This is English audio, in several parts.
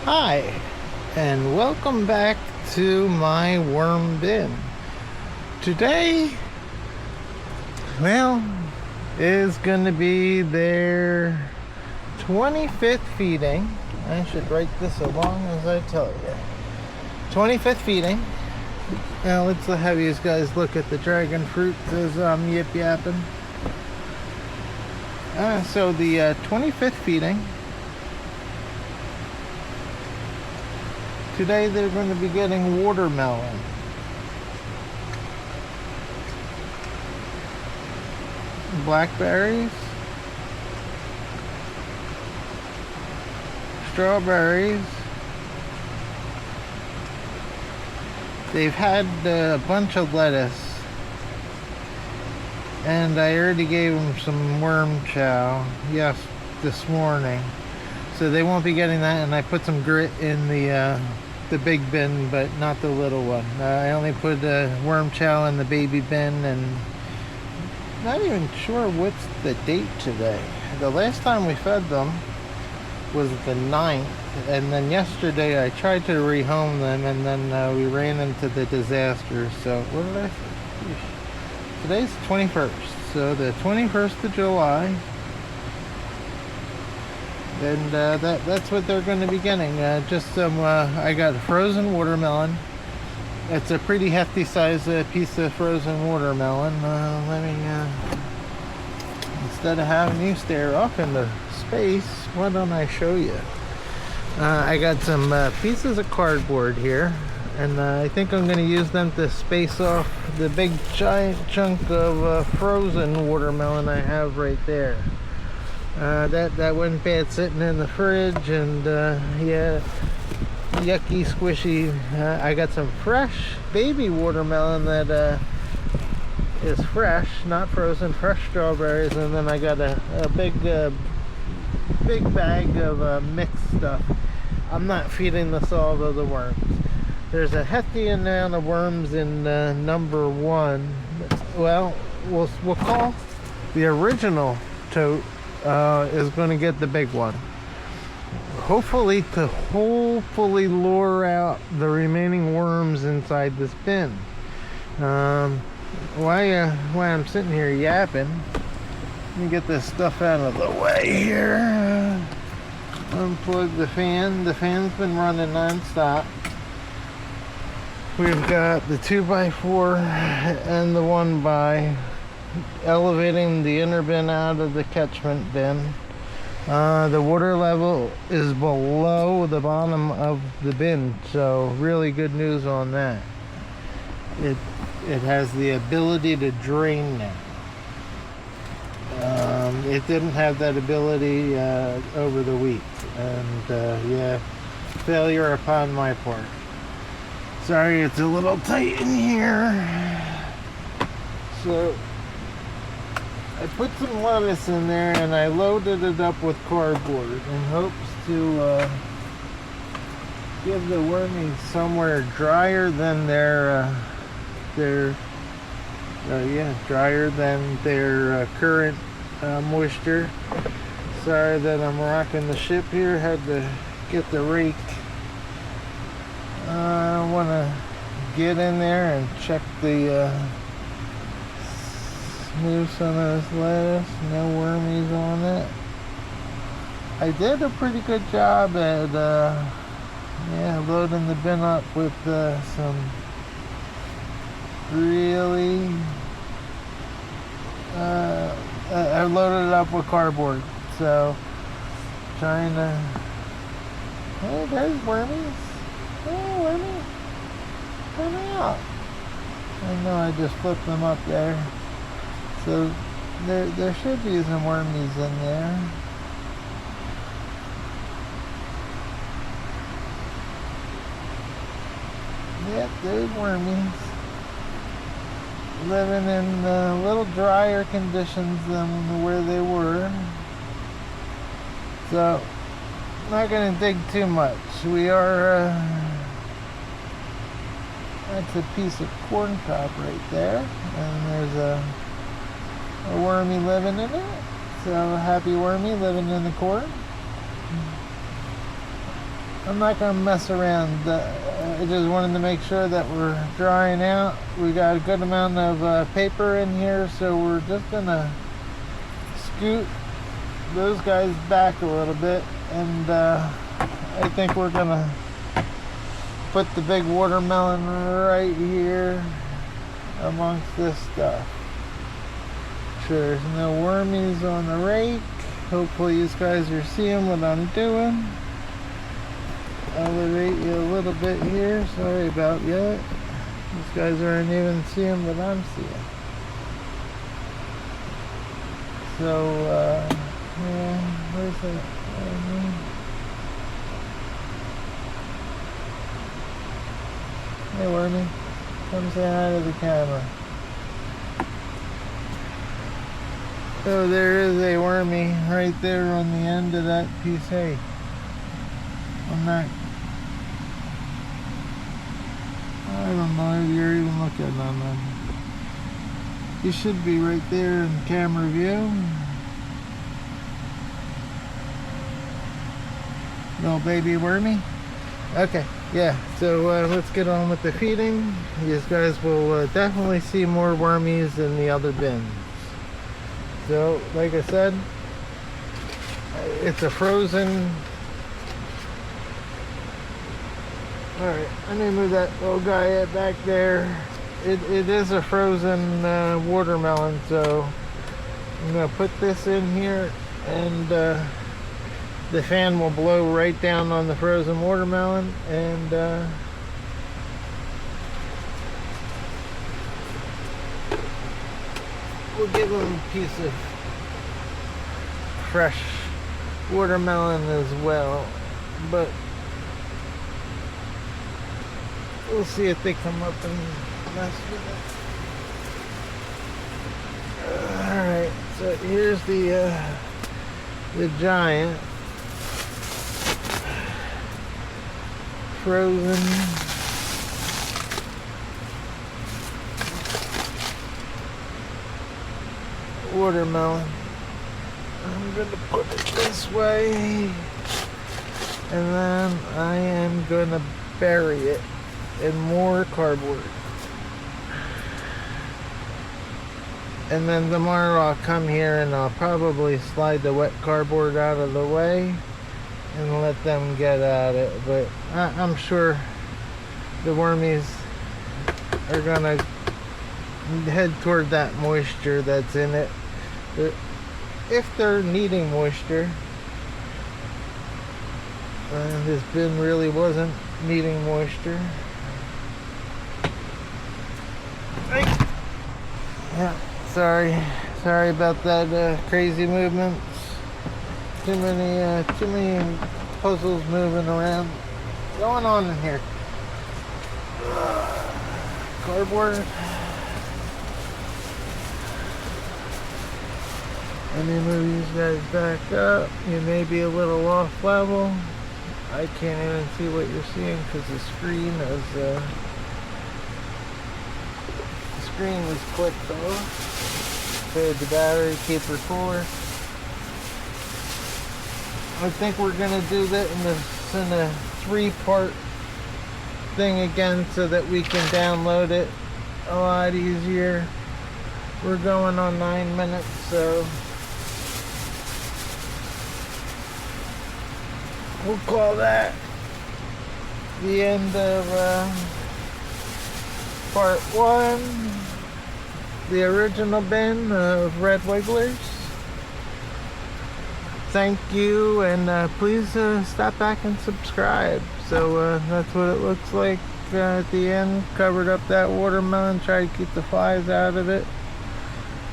Hi, and welcome back to my worm bin. Today, well, is going to be their 25th feeding. I should write this along as I tell you. 25th feeding. Now let's have you guys look at the dragon fruit as I'm yip yapping. So the 25th feeding. Today they're going to be getting watermelon, blackberries, strawberries. They've had a bunch of lettuce, and I already gave them some worm chow, yes, this morning. So they won't be getting that, and I put some grit in the big bin, but not the little one. I only put worm chow in the baby bin, and not even sure what's the date today. The last time we fed them was the 9th, and then yesterday I tried to rehome them, and then we ran into the disaster. So what did I say? Today's the 21st, so the 21st of July. And that's what they're going to be getting. Just some, I got a frozen watermelon. It's a pretty hefty size piece of frozen watermelon. Instead of having you stare off into space, why don't I show you? I got some pieces of cardboard here, and I think I'm going to use them to space off the big giant chunk of frozen watermelon I have right there. That wasn't bad sitting in the fridge, and yeah, yucky, squishy. I got some fresh baby watermelon that is fresh, not frozen, fresh strawberries, and then I got a big bag of mixed stuff. I'm not feeding this all to the worms. There's a hefty amount of worms in number 1. Well, we'll call the original tote is going to get the big one. Hopefully lure out the remaining worms inside this bin. While I'm sitting here yapping, let me get this stuff out of the way here. Unplug the fan. The fan's been running non-stop. We've got the 2x4 and the 1x elevating the inner bin out of the catchment bin. The water level is below the bottom of the bin, so really good news on that. It has the ability to drain now. It didn't have that ability over the week, and yeah, failure upon my part. Sorry, it's a little tight in here. So I put some lettuce in there, and I loaded it up with cardboard in hopes to give the wormies somewhere drier than drier than their current moisture. Sorry that I'm rocking the ship here. Had to get the rake. I want to get in there and check the move some of this lettuce, no wormies on it. I did a pretty good job at loading the bin up with some really I loaded it up with cardboard, so trying to, hey, there's wormies. Hey, wormy, come out. I know I just flipped them up there. So there should be some wormies in there. Yep, there's wormies. Living in a little drier conditions than where they were. So, not going to dig too much. We are, that's a piece of corn cob right there. And there's a wormy living in it. So, a happy wormy living in the corn. I'm not gonna mess around. I just wanted to make sure that we're drying out. We got a good amount of paper in here, so we're just gonna scoot those guys back a little bit, and I think we're gonna put the big watermelon right here amongst this stuff. Sure, there's no wormies on the rake. Hopefully you guys are seeing what I'm doing. Elevate you a little bit here. Sorry about that. These guys aren't even seeing what I'm seeing. So, yeah, where's that? Hey, Wormy. Come say hi to the camera. So there is a wormy right there on the end of that piece of hay. On that. I don't know if you're even looking on them. You should be right there in camera view. Little baby wormy. Okay, yeah, so let's get on with the feeding. You guys will definitely see more wormies in the other bins. So, like I said, it's a frozen. Alright, let me move that little guy back there. It is a frozen watermelon, so I'm going to put this in here, and the fan will blow right down on the frozen watermelon, and we'll give them a piece of fresh watermelon as well, but we'll see if they come up and mess with it. Alright, so here's the giant frozen watermelon. I'm going to put it this way, and then I am going to bury it in more cardboard. And then tomorrow I'll come here and I'll probably slide the wet cardboard out of the way and let them get at it. But I'm sure the wormies are gonna head toward that moisture that's in it. If they're needing moisture, this bin really wasn't needing moisture. Yeah, sorry about that crazy movements. Too many puzzles moving around. What's going on in here? Cardboard. Let me move these guys back up. You may be a little off level. I can't even see what you're seeing because the screen is was clicked off. Fade the battery, keep her cooler. I think we're gonna do that in a 3-part thing again so that we can download it a lot easier. We're going on 9 minutes, so we'll call that the end of part 1, the original bin of Red Wigglers. Thank you, and please stop back and subscribe. So that's what it looks like at the end. Covered up that watermelon, tried to keep the flies out of it.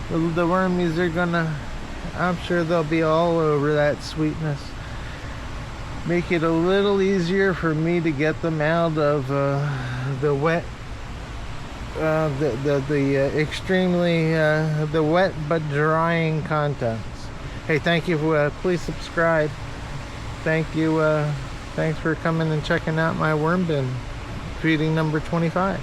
The wormies are gonna, I'm sure they'll be all over that sweetness. Make it a little easier for me to get them out of the wet, extremely the wet but drying contents. Hey, thank you. Please subscribe. Thank you. Thanks for coming and checking out my worm bin feeding number 25.